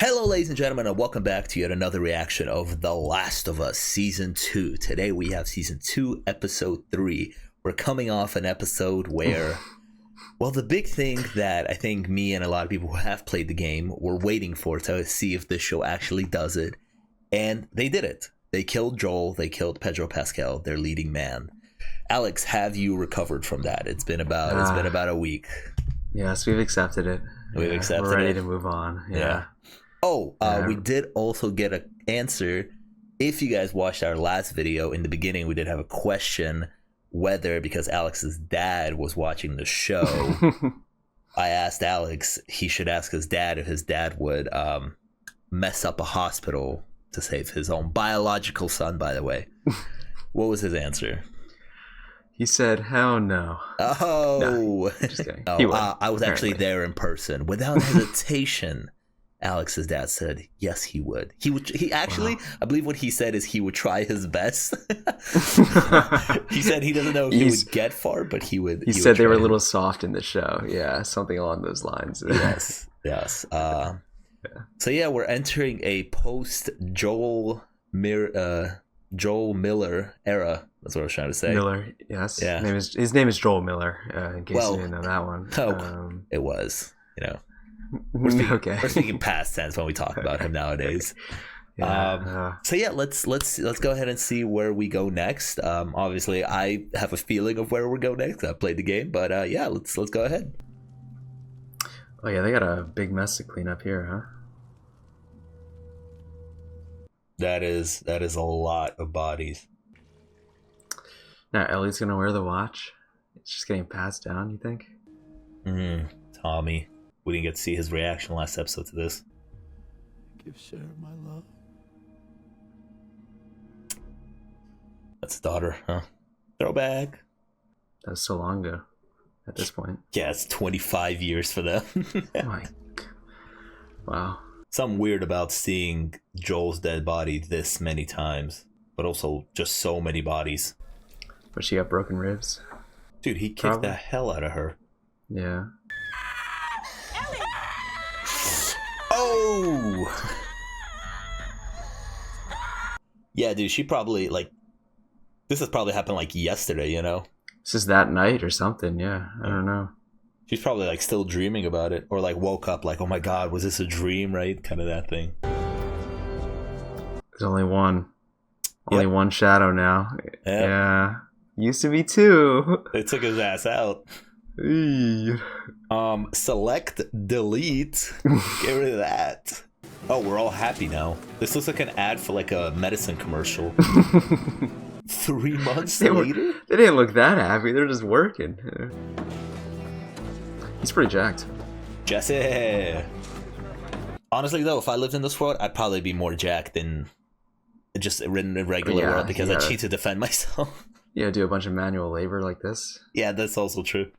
Hello, ladies and gentlemen, and welcome back to yet another reaction of The Last of Us Season 2. Today we have Season 2, Episode 3. We're coming off an episode where, well, the big thing that I think me and a lot of people who have played the game were waiting for to see if this show actually does it. And they did it. They killed Joel. They killed Pedro Pascal, their leading man. Alex, have you recovered from that? It's been about a week. Yes, we've accepted it. We've accepted it. We're ready to move on. Yeah. We did also get an answer. If you guys watched our last video, in the beginning we did have a question whether, because Alex's dad was watching the show, I asked Alex he should ask his dad if his dad would mess up a hospital to save his own biological son, by the way. What was his answer? He said, hell no. Oh, no, just kidding. I was actually there in person. Without hesitation, Alex's dad said, yes, he would. He actually, wow. I believe what he said is he would try his best. He said he doesn't know if he would get far, but he would. He said they were a little soft in the show. Yeah, something along those lines. Yes. So yeah, we're entering a post Joel Miller era. That's what I was trying to say. Miller, yes. Yeah. His name is Joel Miller, in case you didn't know that one. It was, We're speaking past tense when we talk about him nowadays. So yeah, let's go ahead and see where we go next. Obviously, I have a feeling of where we're going next. I played the game, but let's go ahead. Oh yeah, they got a big mess to clean up here, huh? That is a lot of bodies. Now Ellie's gonna wear the watch. It's just getting passed down. You think? Tommy. We didn't get to see his reaction last episode to this. Give Sharon my love. That's his daughter, huh? Throwback. That was so long ago at this point. Yeah, it's 25 years for them. Oh my. Wow. Something weird about seeing Joel's dead body this many times, but also just so many bodies. But she got broken ribs. Dude, he kicked the hell out of her. Yeah. Oh! Yeah, dude, she probably, this has probably happened, yesterday, This is that night or something, yeah. I don't know. She's probably, still dreaming about it. Or, woke up, oh my god, was this a dream, right? Kind of that thing. There's only one. Only one shadow now. Yep. Yeah. Used to be two. They took his ass out. Select, delete, get rid of that. Oh, we're all happy now. This looks like an ad for a medicine commercial. 3 months later? They didn't look that happy. They're just working. He's pretty jacked. Jesse. Honestly though, if I lived in this world, I'd probably be more jacked than just in a regular world because I cheat to defend myself. Yeah, do a bunch of manual labor like this. Yeah, that's also true.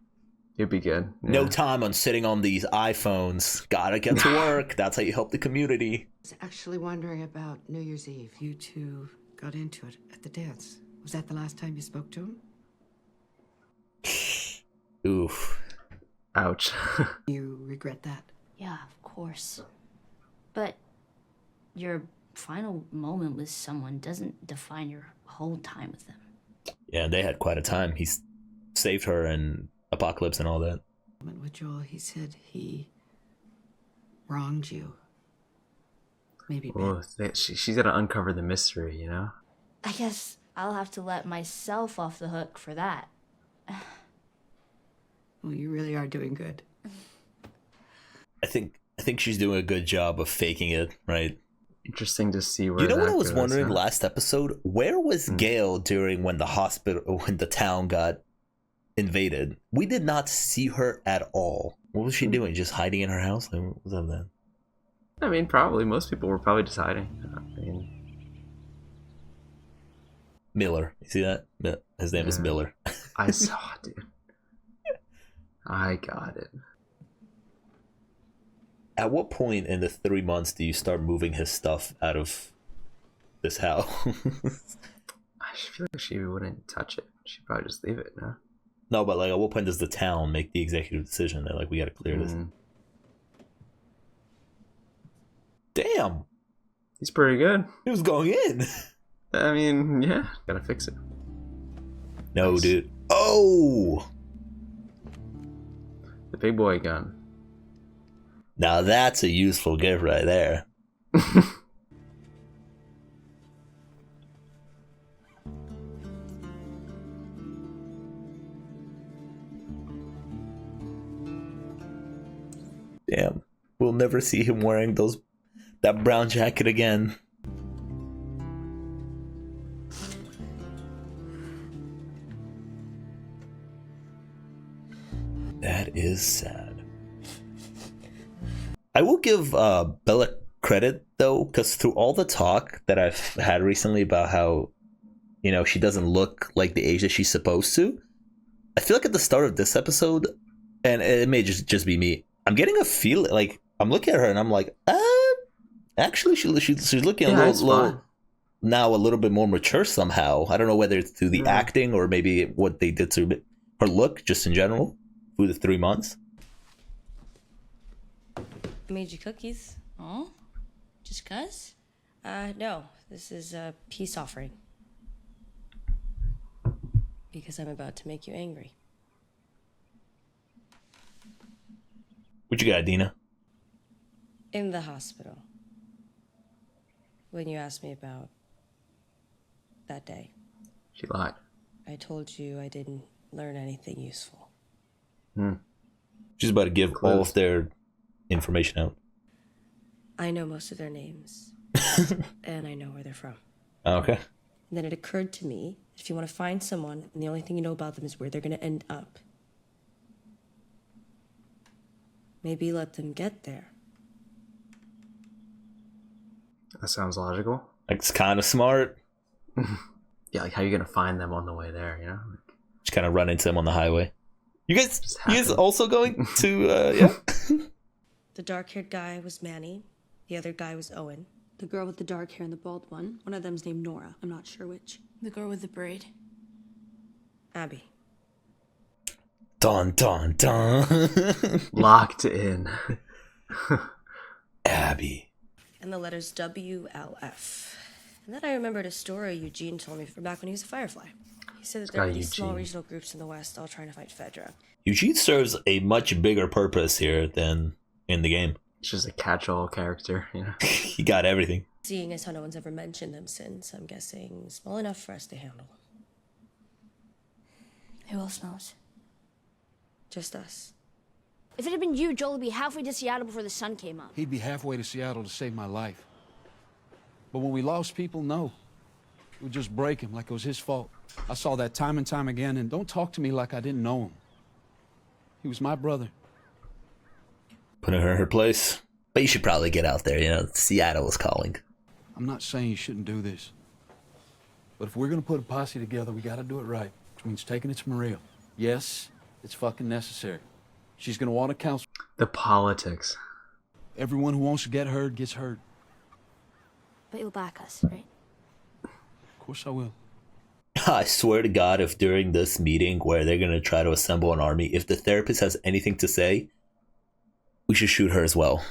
You'd be good. Yeah. No time on sitting on these iPhones. Gotta get to work. That's how you help the community. I was actually wondering about New Year's Eve. You two got into it at the dance. Was that the last time you spoke to him? Oof. Ouch. You regret that? Yeah, of course. But your final moment with someone doesn't define your whole time with them. Yeah, they had quite a time. He saved her and Apocalypse and all that. With Joel, he said he wronged you. Maybe. Well, she's got to uncover the mystery, I guess I'll have to let myself off the hook for that. Well, you really are doing good. I think she's doing a good job of faking it, right? Interesting to see where. You know what I was wondering last episode? Where was Gale during when the town got invaded? We did not see her at all. What was she doing? Just hiding in her house? What was that? I mean, probably most people were probably just hiding. Miller, you see that? His name is Miller. I saw it, dude. I got it. At what point in the 3 months do you start moving his stuff out of this house? I feel like she wouldn't touch it. She'd probably just leave it, no? No, but at what point does the town make the executive decision that we got to clear this? Damn. He's pretty good. He was going in. I mean, yeah, gotta fix it. No, Nice. dude. Oh! The big boy gun. Now that's a useful gift right there. Damn. We'll never see him wearing that brown jacket again. That is sad. I will give Bella credit though, because through all the talk that I've had recently about how, you know, she doesn't look like the age that she's supposed to, I feel like at the start of this episode, and it may just be me, I'm getting a feel like I'm looking at her and I'm like, actually she's looking Yeah, a it's little fine. now a little bit more mature somehow. I don't know whether it's through the acting or maybe what they did to her look just in general through the 3 months. I made you cookies. Oh? Just 'cause? No, this is a peace offering. Because I'm about to make you angry. What you got, Dina? In the hospital. When you asked me about that day, She lied. I told you I didn't learn anything useful. She's about to give all Clues. of their information out. I know most of their names. And I know where they're from. Okay. And then it occurred to me, if you want to find someone and the only thing you know about them is where they're going to end up, maybe let them get there. That sounds logical. It's kind of smart. Yeah, like how you gonna find them on the way there, you know? Like, Just kind of run into them on the highway. You guys happen. also going to, yeah? The dark-haired guy was Manny. The other guy was Owen. The girl with the dark hair and the bald one of them's named Nora. I'm not sure which. The girl with the braid. Abby. Dun, dun, dun. locked in. Abby. And the letters WLF. And then I remembered a story Eugene told me from back when he was a Firefly. He said that there guy were these small Eugene. regional groups in the West all trying to fight Fedra. Eugene serves a much bigger purpose here than in the game. It's just a catch-all character, you know? He got everything. Seeing as how no one's ever mentioned them since, I'm guessing small enough for us to handle. Who else knows? Just us. If it had been you, Joel would be halfway to Seattle before the sun came up. He'd be halfway to Seattle to save my life. But when we lost people, no. It would just break him like it was his fault. I saw that time and time again, and don't talk to me like I didn't know him. He was my brother. Putting her in her place. But you should probably get out there, you know. Seattle is calling. I'm not saying you shouldn't do this. But if we're gonna put a posse together, we gotta do it right. Which means taking it to Maria. Yes, it's fucking necessary. She's gonna want to counsel. The politics. Everyone who wants to get heard gets heard. But you'll back us, right? Of course I will. I swear to God, if during this meeting where they're going to try to assemble an army, if the therapist has anything to say, we should shoot her as well.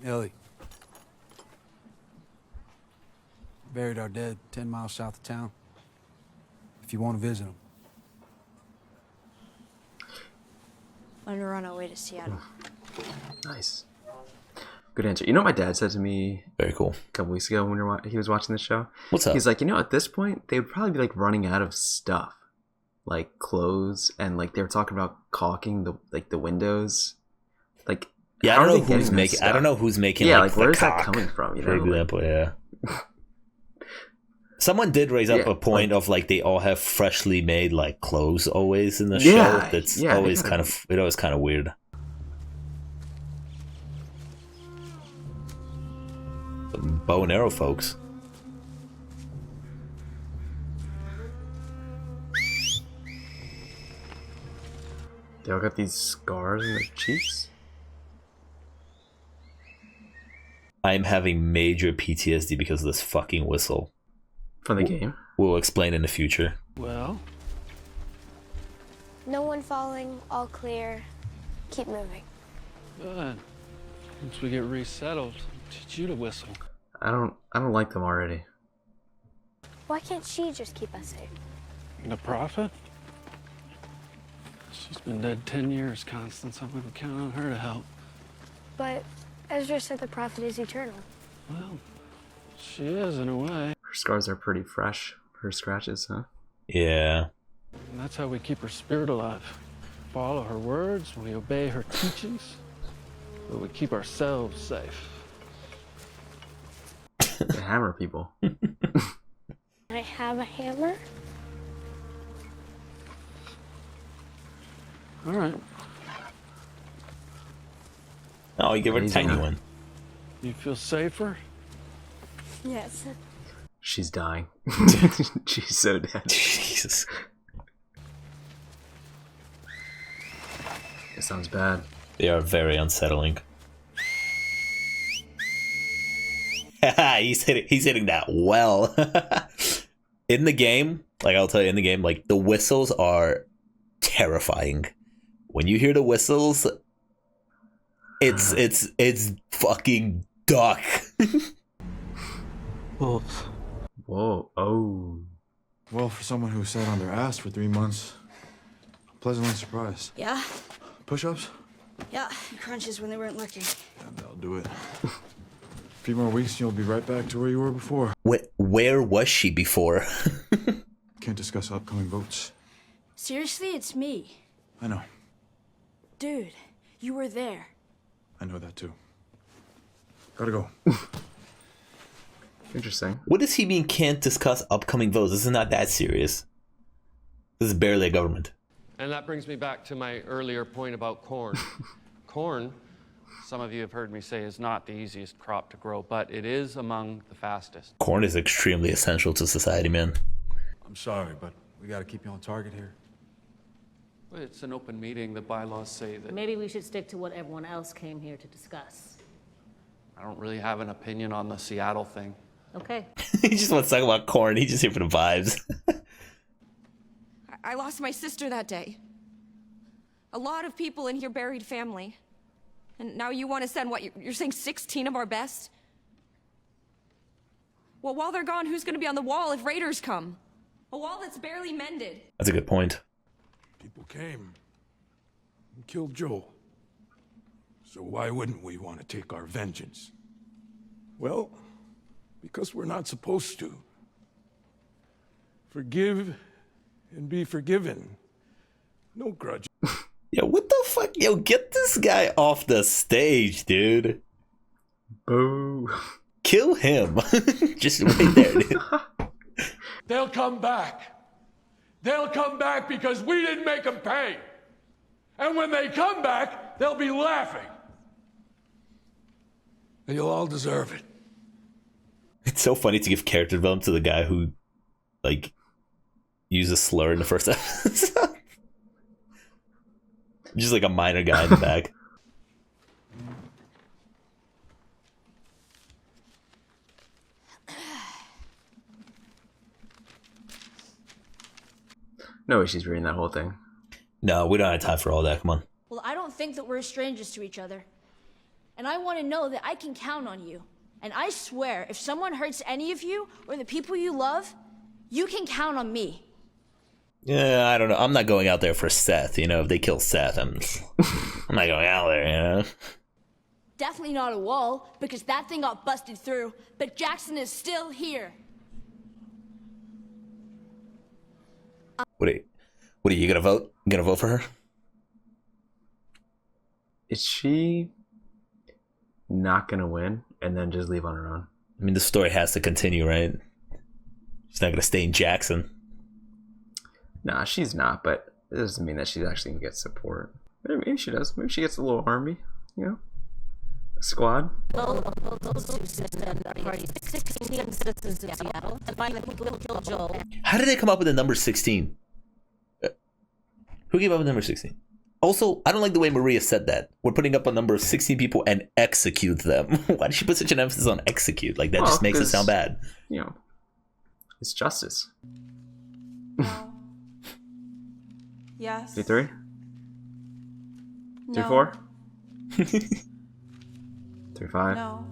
Ellie. Buried our dead 10 miles south of town. If you want to visit them. When we're on our way to Seattle. Nice. Good answer. You know what my dad said to me Very cool. a couple weeks ago when he was watching the show? What's up? He's like, you know, at this point, they would probably be like running out of stuff. Like clothes, and like they were talking about caulking the windows. Like, Yeah, I how don't are know they getting who's this making. I stuff? don't know who's making. Yeah, like like where's the that cock, coming from? You for know, like, example, yeah. Someone did raise up Yeah, a point like- of like they all have freshly made like clothes always in the Yeah, show. That's yeah, they always gotta- kind of weird. Some bow and arrow folks. they all got these scars on their cheeks. I'm having major PTSD because of this fucking whistle. From the game. We'll explain in the future. Well, No one falling, all clear. Keep moving. good. Once we get resettled, I'll teach you to whistle. I don't like them already. Why can't she just keep us safe? The Prophet? She's been dead 10 years, Constance. I'm gonna count on her to help. But Ezra said the prophet is eternal. Well, she is in a way. Her scars are pretty fresh. Her scratches, huh? Yeah. And that's how we keep her spirit alive. Follow her words, we obey her teachings, but we keep ourselves safe. They hammer people. I have a hammer? All right. Oh, you give her a Easy, tiny huh? one. You feel safer? Yes. She's dying. She's so dead. Jesus. It sounds bad. They are very unsettling. he's hitting that well. In the game, like I'll tell you, in the game, like the whistles are terrifying. When you hear the whistles, it's fucking dark. Wolf. Whoa. Oh. Well, for someone who sat on their ass for 3 months, pleasantly surprised. Yeah? Push-ups? Yeah. Crunches when they weren't looking. Yeah, that'll do it. A few more weeks and you'll be right back to where you were before. Where was she before? Can't discuss upcoming votes. Seriously, it's me. I know. Dude, you were there. I know that too. Gotta go. Interesting. What does he mean can't discuss upcoming votes? This is not that serious. This is barely a government. And that brings me back to my earlier point about corn. Corn, some of you have heard me say, is not the easiest crop to grow, but it is among the fastest. Corn is extremely essential to society, man. I'm sorry, but we gotta keep you on target here. It's an open meeting. The bylaws say that Maybe we should stick to what everyone else came here to discuss. I don't really have an opinion on the Seattle thing. Okay. He just wants to talk about corn. He's just here for the vibes. I lost my sister that day. A lot of people in here buried family. And now you want to send what? You're saying 16 of our best? Well, while they're gone, who's going to be on the wall if raiders come? A wall that's barely mended. That's a good point. People came and killed Joel. So why wouldn't we want to take our vengeance? Well, because we're not supposed to. Forgive and be forgiven. No grudge. Yo, what the fuck? Yo, get this guy off the stage, dude. Boo. Kill him. Just right there, dude. They'll come back. They'll come back because we didn't make them pay. And when they come back, they'll be laughing. And you'll all deserve it. It's so funny to give character development to the guy who, like, used a slur in the first episode. Just like a minor guy in the back. No way she's reading that whole thing. No, we don't have time for all that. Come on. Well, I don't think that we're strangers to each other. And I want to know that I can count on you. And I swear, if someone hurts any of you or the people you love, you can count on me. Yeah, I don't know. I'm not going out there for Seth. You know, if they kill Seth, I'm not going out there, you know? Definitely not a wall, because that thing got busted through. But Jackson is still here. What are you gonna vote? You gonna vote for her? Is she not gonna win and then just leave on her own? I mean, the story has to continue, right? She's not gonna stay in Jackson. Nah, she's not, but it doesn't mean that she's actually gonna get support. Maybe she does. Maybe she gets a little army, you know? A squad. Those two citizens are 16 citizens of Seattle, and finally killed Joel. How did they come up with the number 16? Who came up with number 16? Also, I don't like the way Maria said that. We're putting up a number of 16 people and execute them. Why did she put such an emphasis on execute? Like, that just makes it sound bad. You know, it's justice. No. Yes. 2-3? No. 2-4? 3-5. No.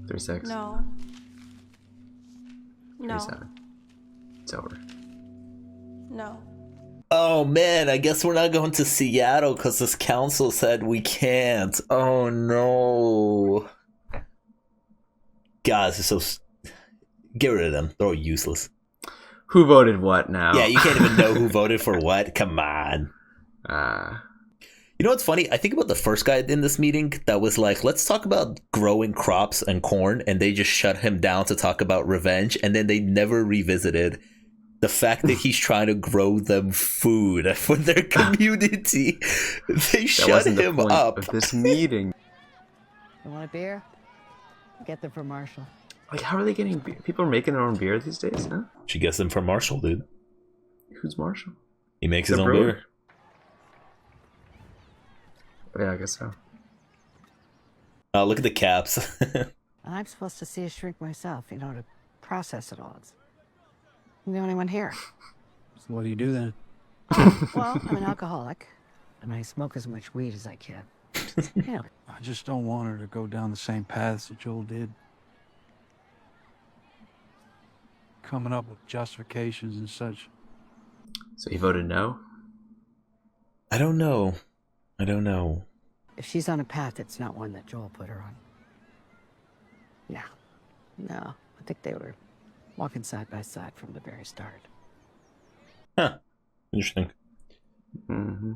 3-6. No. No. 3-7. It's over. No. Oh man, I guess we're not going to Seattle because this council said we can't. Oh no. Guys, it's so. Get rid of them. They're all useless. Who voted what now? Yeah, you can't even know who voted for what. Come on. You know what's funny? I think about the first guy in this meeting that was like, let's talk about growing crops and corn, and they just shut him down to talk about revenge, and then they never revisited the fact that he's trying to grow them food for their community. They shut him up. Of this meeting. You want a beer? Get them from Marshall. Like, how are they getting beer? People are making their own beer these days, huh? She gets them from Marshall, dude. Who's Marshall? He makes his The own brewer? beer. Yeah, I guess so. Oh, look at the caps. I'm supposed to see a shrink myself, you know, to process it all. I'm the only one here. So what do you do then? Well, I'm an alcoholic, and I smoke as much weed as I can. You know. I just don't want her to go down the same paths that Joel did. Coming up with justifications and such. So he voted no? I don't know. If she's on a path, it's not one that Joel put her on. Yeah. No, I think they were walking side by side from the very start. Huh. Interesting. Mm-hmm.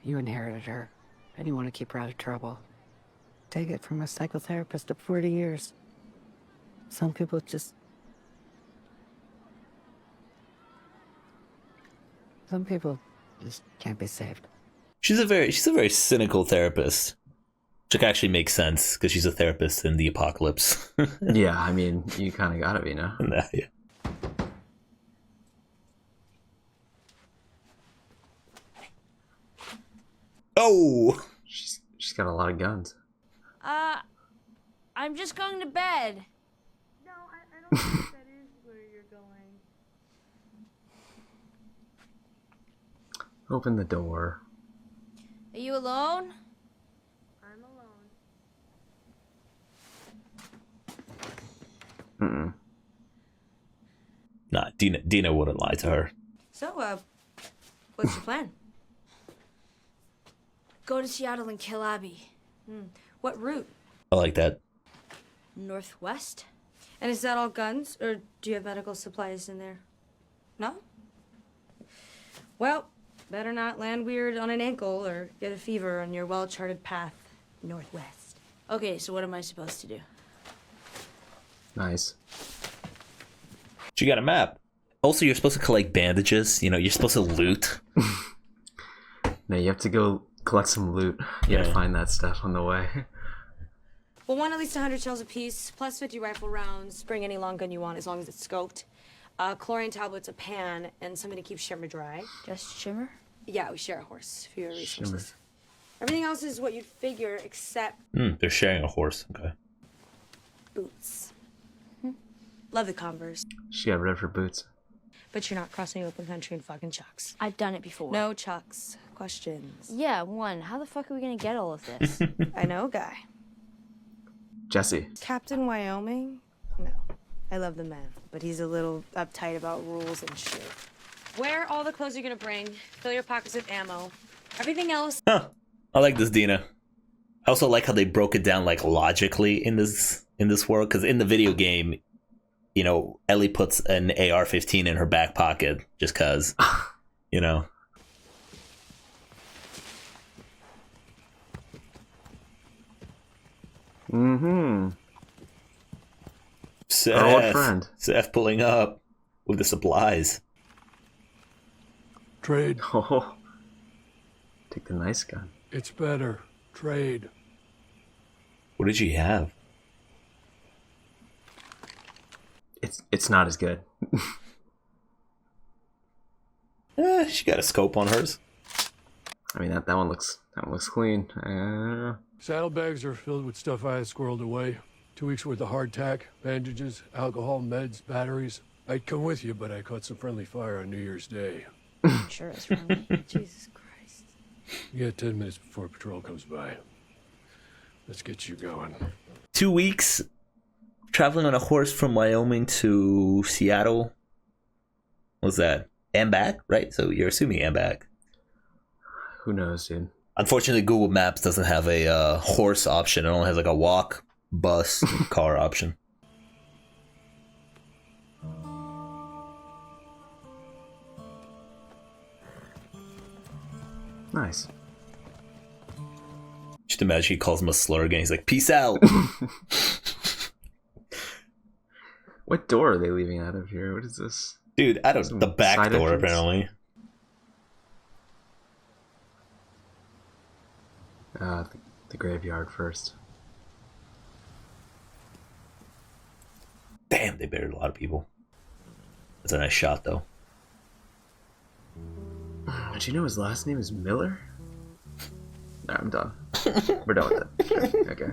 You inherited her, and you want to keep her out of trouble. Take it from a psychotherapist of 40 years. Some people just can't be saved. She's a very cynical therapist, which actually makes sense because she's a therapist in the apocalypse. Yeah, I mean, you kind of gotta be, no? Yeah. Oh, she's got a lot of guns. I'm just going to bed. No, I don't think that is where you're going. Open the door. Are you alone? I'm alone. Mm-mm. nah, Dina wouldn't lie to her. So, what's your plan? Go to Seattle and kill Abby. What route? I like that. Northwest? And is that all guns, or do you have medical supplies in there? No? Well, better not land weird on an ankle or get a fever on your well-charted path northwest. Okay, so what am I supposed to do? Nice. She got a map. Also, you're supposed to collect bandages. You know, you're supposed to loot. No, you have to go collect some loot. You gotta find that stuff on the way. We'll want at least 100 shells apiece, plus 50 rifle rounds. Bring any long gun you want, as long as it's scoped. Chlorine tablets, a pan, and something to keep Shimmer dry. Just Shimmer? Yeah, we share a horse. Fewer resources. Everything else is what you'd figure, except They're sharing a horse. Okay. boots. Love the Converse. She got rid of her boots. But you're not crossing open country in fucking Chucks. I've done it before. No Chucks. Questions? Yeah, one. How the fuck are we gonna get all of this? I know a guy. Jesse. Captain Wyoming? No. I love the man, but he's a little uptight about rules and shit. Wear all the clothes you're gonna bring. Fill your pockets with ammo. Everything else. Huh. I like this, Dina. I also like how they broke it down like logically in this world, because in the video game, you know, Ellie puts an AR-15 in her back pocket just cause, you know. Mm-hmm. Seth, our old friend. Seth pulling up with the supplies. Trade. Oh. Take the nice gun. It's better. Trade. What did she have? It's not as good. She got a scope on hers. I mean that one looks clean. Saddlebags are filled with stuff I had squirreled away. 2 weeks worth of hardtack, bandages, alcohol, meds, batteries. I'd come with you, but I caught some friendly fire on New Year's Day. Sure is friendly. Jesus Christ. You got 10 minutes before patrol comes by. The Let's get you going. 2 weeks traveling on a horse from Wyoming to Seattle. What's that? And back, right? So you're assuming and back. Who knows, dude? Unfortunately, Google Maps doesn't have a horse option. It only has like a walk, bus, car option. Nice. Just imagine he calls him a slur again. He's like, peace out. What door are they leaving out of here? What is this? Dude, I don't know. The back Side door, entrance? apparently. The graveyard first. Damn, they buried a lot of people. That's a nice shot, though. Did you know his last name is Miller? Nah, I'm done. We're done with it. Okay.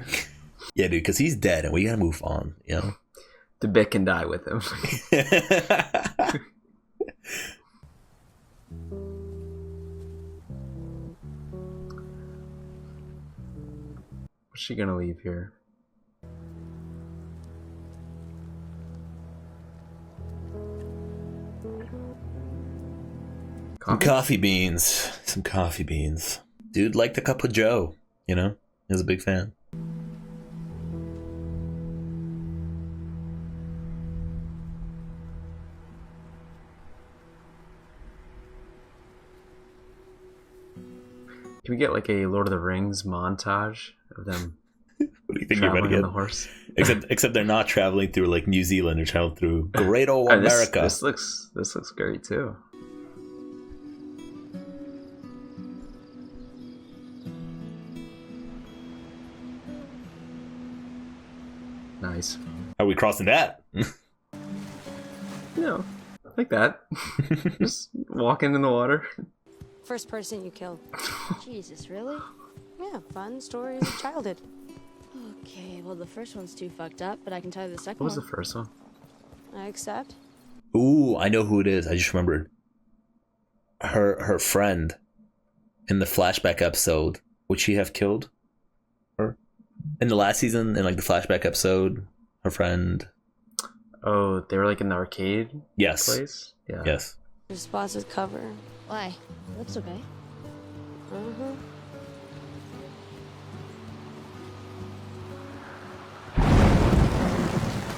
Yeah, dude, because he's dead and we gotta move on, you know? The bit can die with him. What's she gonna leave here? Some coffee beans. Some coffee beans. Dude liked a cup of Joe, you know? He was a big fan. Can we get like a Lord of the Rings montage of them What do you think you're traveling gonna on get? the horse? Except they're not traveling through like New Zealand. They're traveling through great old Oh, America. This looks great too. Nice. How are we crossing that? No, like that. Just walking in the water. First person you killed. Jesus, really? Yeah, fun stories of childhood. Okay, well, the first one's too fucked up, but I can tell you the second What was one. the first one? I accept. Ooh, I know who it is. I just remembered. Her friend in the flashback episode. Would she have killed her? In the last season, in like the flashback episode, her friend. Oh, they were like in the arcade Yes. place? Yeah. Yes. Your sponsored cover. Why? Looks okay. Uh-huh.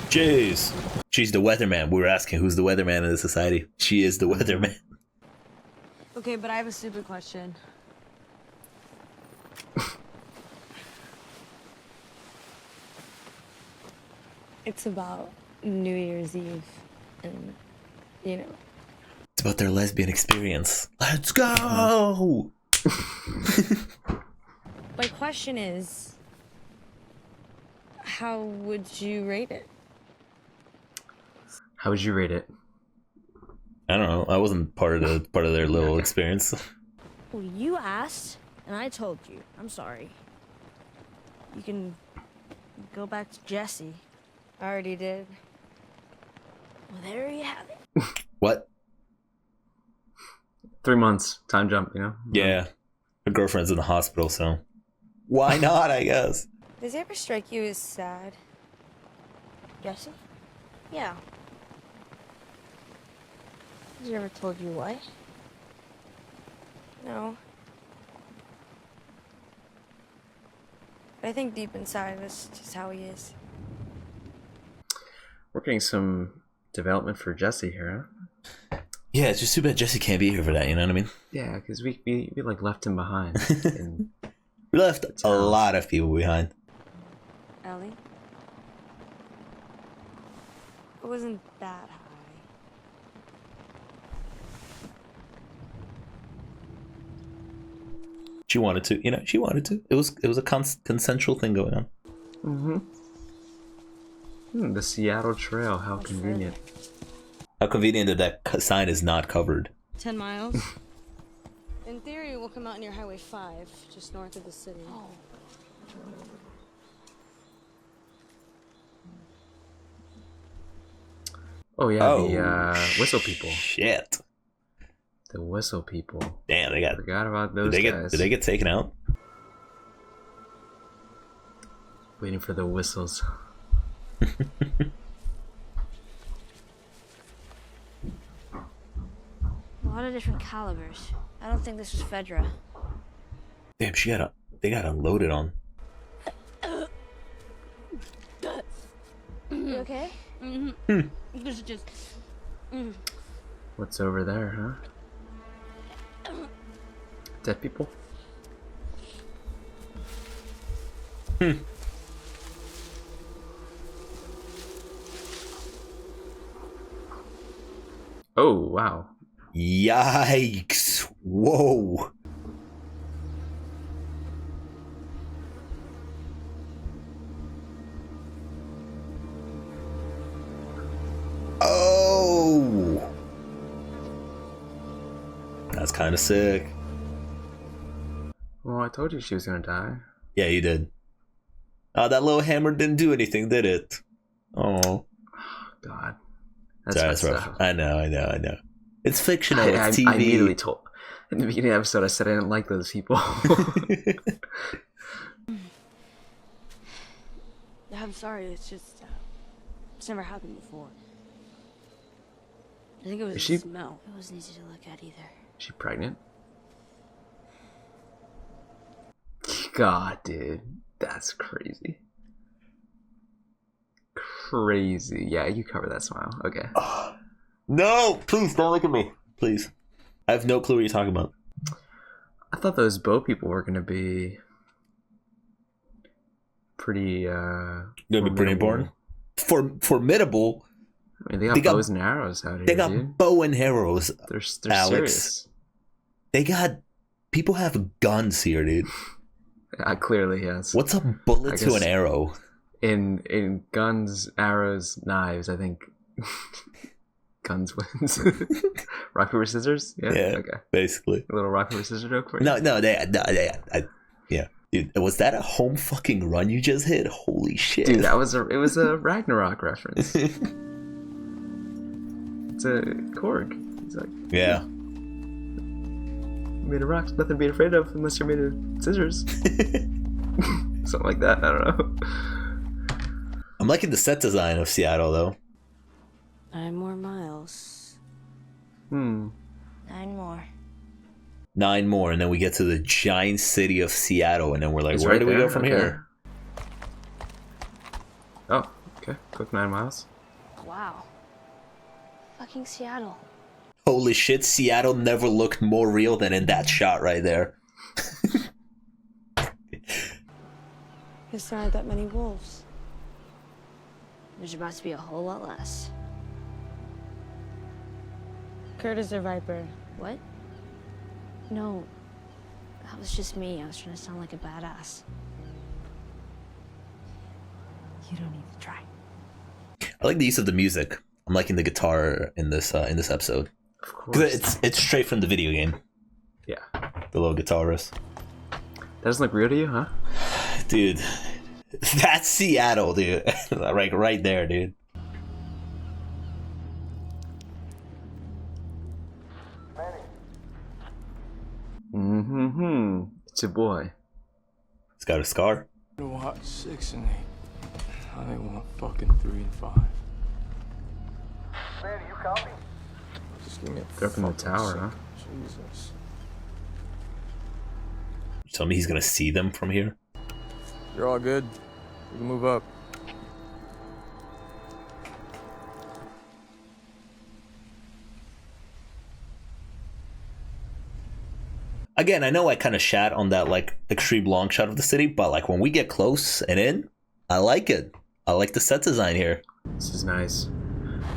Jeez. She's the weatherman. We were asking who's the weatherman in the society. She is the weatherman. Okay, but I have a stupid question. It's about New Year's Eve, and, you know. It's about their lesbian experience. Let's go! My question is, how would you rate it? How would you rate it? I don't know. I wasn't part of their little experience. Well, you asked, and I told you. I'm sorry. You can go back to Jesse. I already did. Well, there you have it. What? 3 months. Time jump, you know? Yeah. Her girlfriend's in the hospital, so why not, I guess? Does it ever strike you as sad? Jesse? Yeah. Has he ever told you why? No. But I think deep inside that's just how he is. We're getting some development for Jesse here, huh? Yeah, it's just too bad Jesse can't be here for that, you know what I mean? Yeah, because we like left him behind. And We left a lot of people behind. Ellie? It wasn't that high. She wanted to, you know, she wanted to. It was a consensual thing going on. the Seattle Trail, how convenient. How convenient that that sign is not covered. 10 miles. In theory, we'll come out near Highway 5, just north of the city. Oh. Oh yeah, the whistle people. Shit. The whistle people. Damn, they got. Forgot about those Did guys. they get taken out? Waiting for the whistles. A lot of different calibers. I don't think this was Fedra. Damn, they got unloaded on. You okay? This is just. What's over there, huh? Dead people? Oh, wow. Yikes. Whoa. Oh. That's kind of sick. Well, I told you she was gonna die. Yeah, you did. Oh, that little hammer didn't do anything, did it? Oh. God. That's rough. I know. It's fictional. It's TV. I immediately told. In the beginning of the episode, I said I didn't like those people. I'm sorry, it's just... it's never happened before. I think it was the smell. It wasn't easy to look at either. Is she pregnant? God, dude. That's crazy. Crazy. Yeah, you cover that smile. Okay. No, please don't look at me. Please. I have no clue what you're talking about. I thought those bow people were gonna be pretty gonna be pretty important. Formidable. I mean, they got bows and arrows out here. They got dude. bow and arrows. They're Alex. Serious. They got people have guns here, dude. Clearly, yes. What's a bullet to an arrow? In guns, arrows, knives, I think guns wins. Rock, paper, scissors? Yeah. Okay. Basically. A little rock, paper, scissors joke for you? No, yeah. Dude, was that a home fucking run you just hit? Holy shit. Dude, it was a Ragnarok reference. It's a Korg. He's like, yeah. Made of rocks, nothing to be afraid of unless you're made of scissors. Something like that, I don't know. I'm liking the set design of Seattle, though. 9 more miles. 9 more. 9 more, and then we get to the giant city of Seattle, and then we're like, where do we go from here? Oh, okay. Quick 9 miles. Wow. Fucking Seattle. Holy shit, Seattle never looked more real than in that shot right there. Guess there aren't that many wolves. There's about to be a whole lot less. Kurt is a viper. What? No. That was just me. I was trying to sound like a badass. You don't need to try. I like the use of the music. I'm liking the guitar in this episode. Of course. It's straight from the video game. Yeah. The little guitarist. That doesn't look real to you, huh? Dude. That's Seattle, dude. Like right there, dude. It's your boy. He's got a scar. You watch 6 and 8. I think want fucking 3 and 5. Man, you copy? Just give me a They're up in the tower, huh? Jesus. Tell me he's gonna see them from here. You're all good. We can move up. Again, I know I kind of shat on that like extreme long shot of the city, but like when we get close and in, I like it. I like the set design here. This is nice.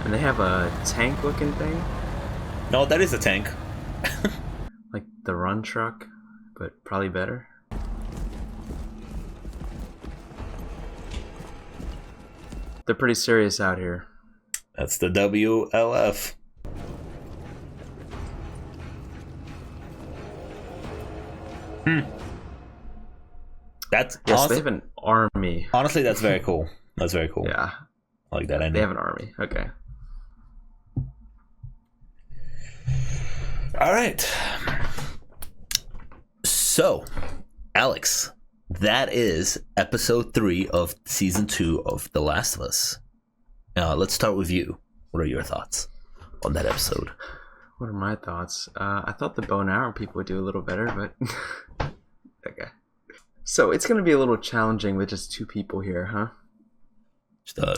And they have a tank looking thing. No, that is a tank. Like the run truck, but probably better. They're pretty serious out here. That's the WLF. That's yes, they have an army. Honestly, that's very cool. That's very cool. Yeah. I like that ending. They have an army. Okay. All right. So, Alex, that is episode 3 of season 2 of The Last of Us. Let's start with you. What are your thoughts on that episode? What are my thoughts? I thought the bow and arrow people would do a little better, but okay. So it's going to be a little challenging with just 2 people here, huh? Just a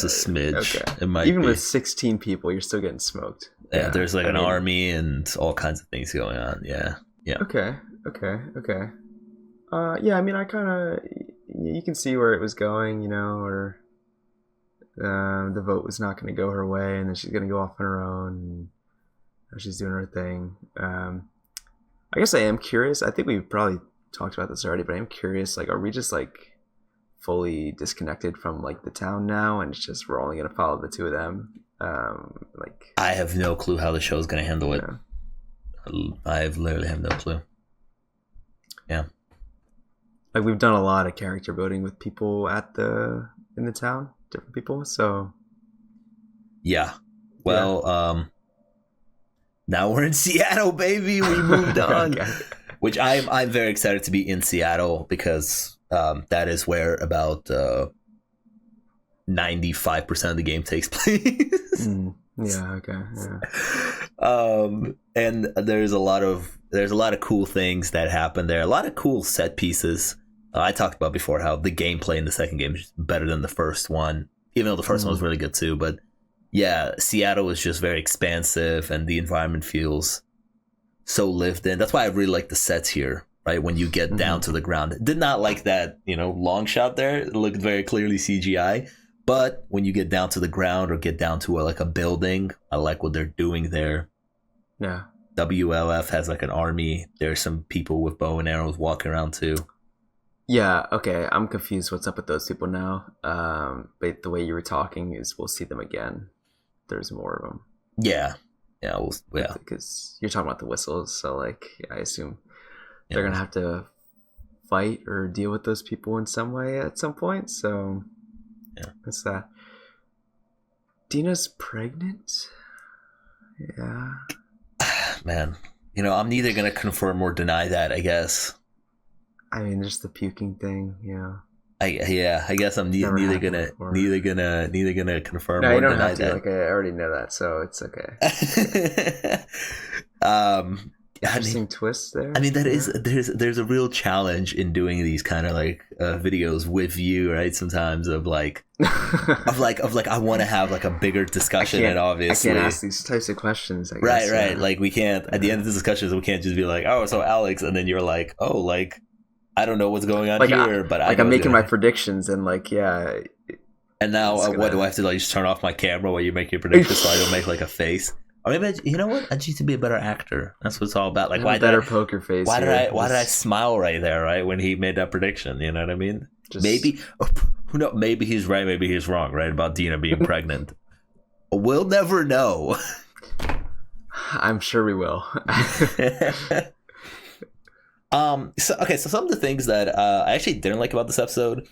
smidge. Okay. It might even be. with 16 people, you're still getting smoked. Yeah, there's like an army and all kinds of things going on. Yeah. Okay. Yeah, I mean, I kind of, you can see where it was going, you know, or the vote was not going to go her way, and then she's going to go off on her own, and she's doing her thing. I guess I am curious. I think we've probably talked about this already, but I am curious, like, are we just like fully disconnected from like the town now, and it's just we're only going to follow the 2 of them? Like, I have no clue how the show's going to handle it. I literally have no clue. Yeah. Like, we've done a lot of character building with people in the town, different people, so yeah. Well, now we're in Seattle, baby. We moved on. Okay. Which I'm very excited to be in Seattle, because that is where about 95% of the game takes place. Yeah, okay. Yeah. And there's a lot of cool things that happen there. A lot of cool set pieces. I talked about before how the gameplay in the second game is better than the first one, even though the first one was really good too. But yeah, Seattle is just very expansive, and the environment feels so lived in. That's why I really like the sets here, right? When you get down to the ground. Did not like that, long shot there. It looked very clearly CGI. But when you get down to the ground or get down to a building, I like what they're doing there. Yeah. WLF has like an army. There's some people with bow and arrows walking around too. Yeah, okay. I'm confused what's up with those people now. But the way you were talking is we'll see them again. There's more of them. Yeah. Because you're talking about the whistles, so like I assume they're going to have to fight or deal with those people in some way at some point, so... Yeah, that's that. Dina's pregnant? Yeah. Man, I'm neither gonna confirm or deny that, I guess. I mean, there's the puking thing, I guess I'm neither gonna confirm no, or you don't deny have to. that. Like, I already know that, so it's okay. Interesting twist there. I mean, there's a real challenge in doing these kind of like videos with you, right? Sometimes of like I want to have like a bigger discussion, and obviously I can't ask these types of questions. I right, guess, right. Yeah. Like we can't at the end of the discussions, we can't just be like, oh, so Alex, and then you're like, oh, like I don't know what's going on here, but I'm making my predictions, and like And now what do I have to just turn off my camera while you make your predictions so I don't make like a face? Or maybe you know what? I just need to be a better actor. That's what it's all about. Like, why did poker face? Why did I smile right there? Right when he made that prediction, you know what I mean? Maybe who knows? Maybe he's right. Maybe he's wrong. Right about Dina being pregnant. We'll never know. I'm sure we will. So some of the things that I actually didn't like about this episode.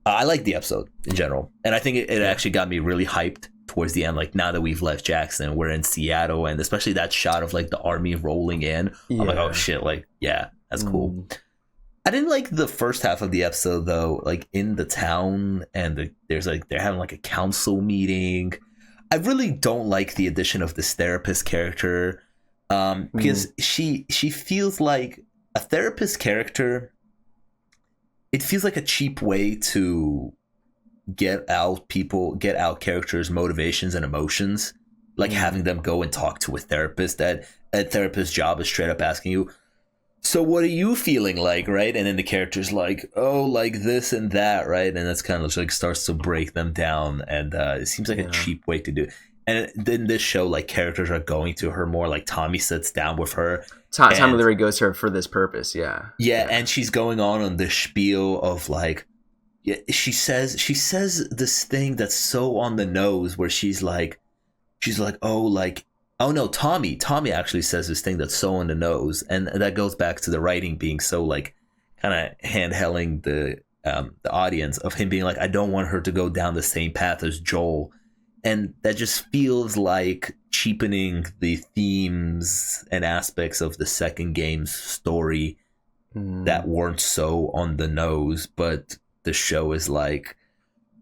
I like the episode in general, and I think it actually got me really hyped towards the end. Like, now that we've left Jackson, we're in Seattle, and especially that shot of like the army rolling in. I'm like, oh shit, like, yeah, that's cool. I didn't like the first half of the episode though, like in the town, and there's like they're having like a council meeting. I really don't like the addition of this therapist character, because she feels like a therapist character. It feels like a cheap way to get out characters' motivations and emotions, like having them go and talk to a therapist. That a therapist's job is straight up asking you, so what are you feeling like, right? And then the character's like, oh, like this and that, right? And that's kind of like starts to break them down, and it seems like a cheap way to do it. And then this show, like, characters are going to her more. Like, Tommy sits down with her. Tommy literally goes to her for this purpose. Yeah, and she's going on this spiel of like, she says this thing that's so on the nose, where she's like, oh no, Tommy actually says this thing that's so on the nose, and that goes back to the writing being so like kind of handhelling the audience, of him being like, I don't want her to go down the same path as Joel. And that just feels like cheapening the themes and aspects of the second game's story that weren't so on the nose, but the show is like,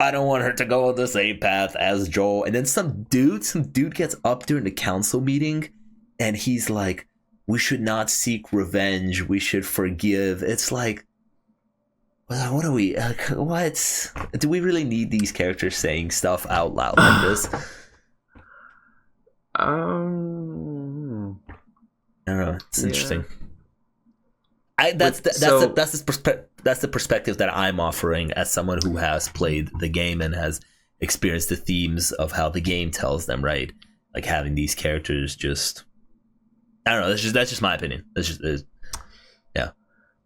I don't want her to go on the same path as Joel. And then some dude gets up during the council meeting and he's like, we should not seek revenge, we should forgive. It's like, what are we, what? Do we really need these characters saying stuff out loud like this? I don't know. It's interesting. That's the perspective that I'm offering as someone who has played the game and has experienced the themes of how the game tells them, right? Like having these characters just, I don't know. That's just my opinion.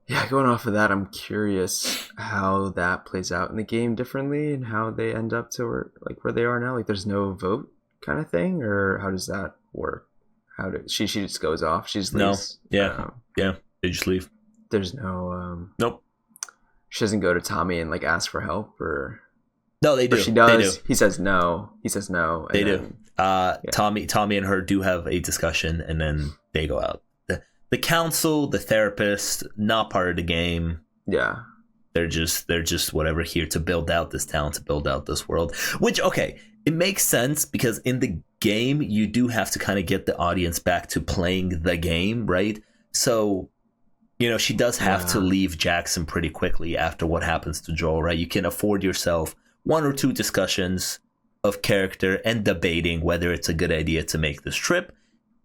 Yeah. Going off of that, I'm curious how that plays out in the game differently and how they end up to where they are now. Like, there's no vote kind of thing, or how does that work? How do she just goes off? She just leaves. No. Yeah. They just leave. There's no nope. She doesn't go to Tommy and like ask for help, or no, they do. Or she does. They do. He says no. They do. Tommy and her do have a discussion, and then they go out. The council, the therapist, not part of the game. Yeah. They're just whatever, here to build out this town, to build out this world. Which, okay, it makes sense because in the game you do have to kind of get the audience back to playing the game, right? So, she does have to leave Jackson pretty quickly after what happens to Joel, right? You can afford yourself 1 or 2 discussions of character and debating whether it's a good idea to make this trip.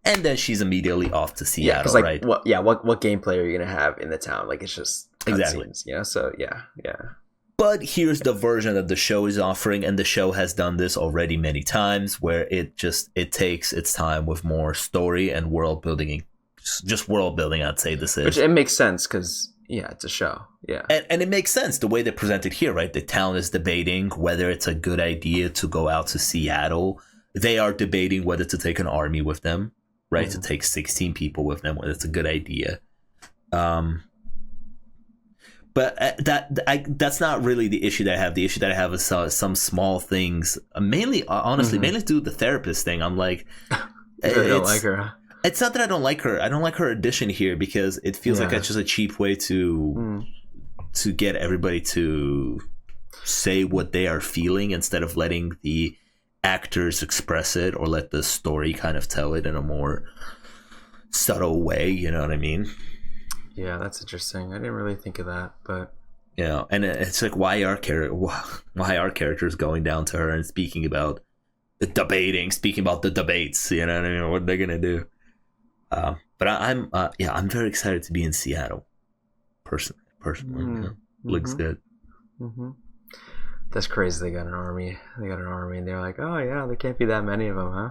And then she's immediately off to Seattle, right? What gameplay are you gonna have in the town? Like, it's just exactly. Scenes, so yeah. But here's the version that the show is offering, and the show has done this already many times, where it takes its time with more story and world building, just world building. I'd say this is, which it makes sense because it's a show, and it makes sense the way they present it here, right? The town is debating whether it's a good idea to go out to Seattle. They are debating whether to take an army with them. Right, to take 16 people with them, whether it's a good idea. But that's not really the issue that I have. The issue that I have is some small things. Mainly to do with the therapist thing. I'm like, I don't like her. It's not that I don't like her. I don't like her addition here because it feels like it's just a cheap way to get everybody to say what they are feeling instead of letting the actors express it, or let the story kind of tell it in a more subtle way. You know what I mean? Yeah, that's interesting. I didn't really think of that, but and it's like, why are characters going down to her and speaking about the debates? You know what I mean? What are they gonna do? But I'm very excited to be in Seattle. Personally, looks good. Mm-hmm. That's crazy. They got an army. And they're like, oh yeah, there can't be that many of them, huh?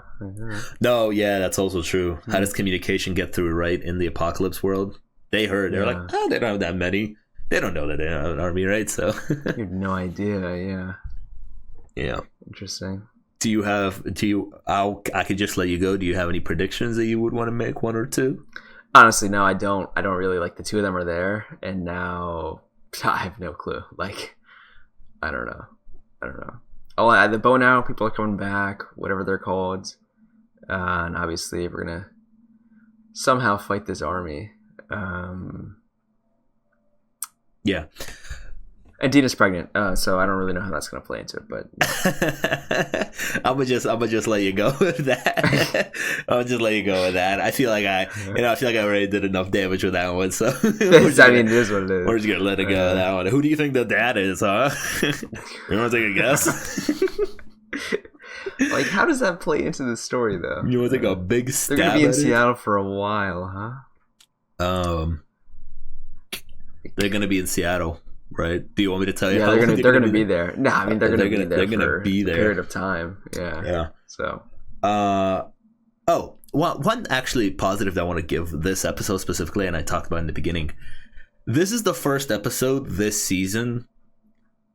No, yeah, that's also true. How does communication get through, right? In the apocalypse world, they're like, oh, they don't have that many. They don't know that they don't have an army, right? So you have no idea. Yeah. Interesting. I could just let you go. Do you have any predictions that you would want to make, 1 or 2? Honestly, no, I don't. I don't really like the 2 of them are there, and now I have no clue. Like, I don't know. Oh, the bow now, people are coming back, whatever they're called. And obviously, we're going to somehow fight this army. Yeah. And Dina's pregnant, so I don't really know how that's going to play into it, but I'm gonna just let you go with that. I feel like I already did enough damage with that one, so it is what it is. We're just gonna let it go with that one. Who do you think the dad is, huh? You want to take a guess? Like, how does that play into the story, though? You want to take a big stab? They're gonna be in Seattle for a while, huh? They're gonna be in Seattle. Right? Do you want me to tell you? Yeah, they're gonna be there. No, I mean they're gonna be there for a period of time. Yeah. So. One actually positive that I want to give this episode specifically, and I talked about in the beginning. This is the first episode this season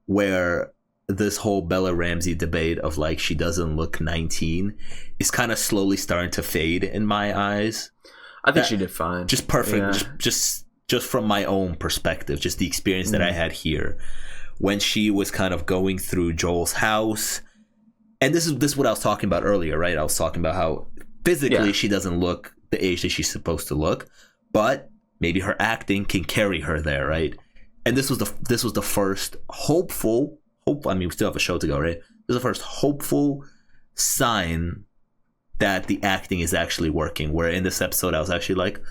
where this whole Bella Ramsey debate of like she doesn't look 19 is kind of slowly starting to fade in my eyes. I think she did fine. Just perfect. Yeah. Just from my own perspective, just the experience that I had here when she was kind of going through Joel's house. And this is what I was talking about earlier, right? I was talking about how physically she doesn't look the age that she's supposed to look, but maybe her acting can carry her there, right? And this was the first hopeful. I mean, we still have a show to go, right? This is the first hopeful sign that the acting is actually working. Where in this episode, I was actually like,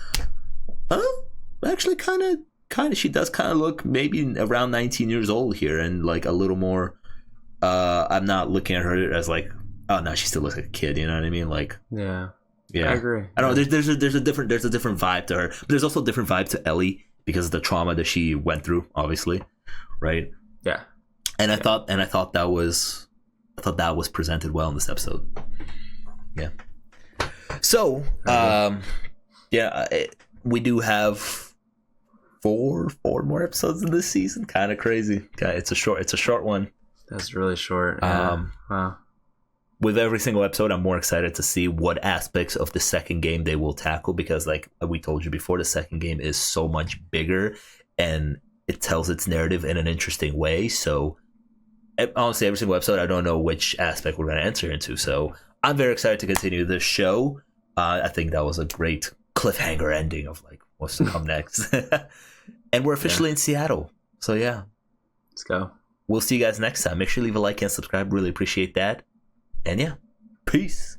actually kind of, she does kind of look maybe around 19 years old here, and like a little more. I'm not looking at her as like, oh no, she still looks like a kid. You know what I mean? Like, yeah, I agree. I don't know. There's a different vibe to her, but there's also a different vibe to Ellie because of the trauma that she went through, obviously, right? Yeah. And I thought that was presented well in this episode. Yeah. So, we do have four more episodes in this season. Kind of crazy. It's a short one. That's really short. Yeah. Wow. With every single episode, I'm more excited to see what aspects of the second game they will tackle, because like we told you before, the second game is so much bigger and it tells its narrative in an interesting way. So honestly, every single episode, I don't know which aspect we're going to enter into. So I'm very excited to continue this show. I think that was a great cliffhanger ending of like what's to come next. And we're officially in Seattle. So yeah. Let's go. We'll see you guys next time. Make sure you leave a like and subscribe. Really appreciate that. And yeah, peace.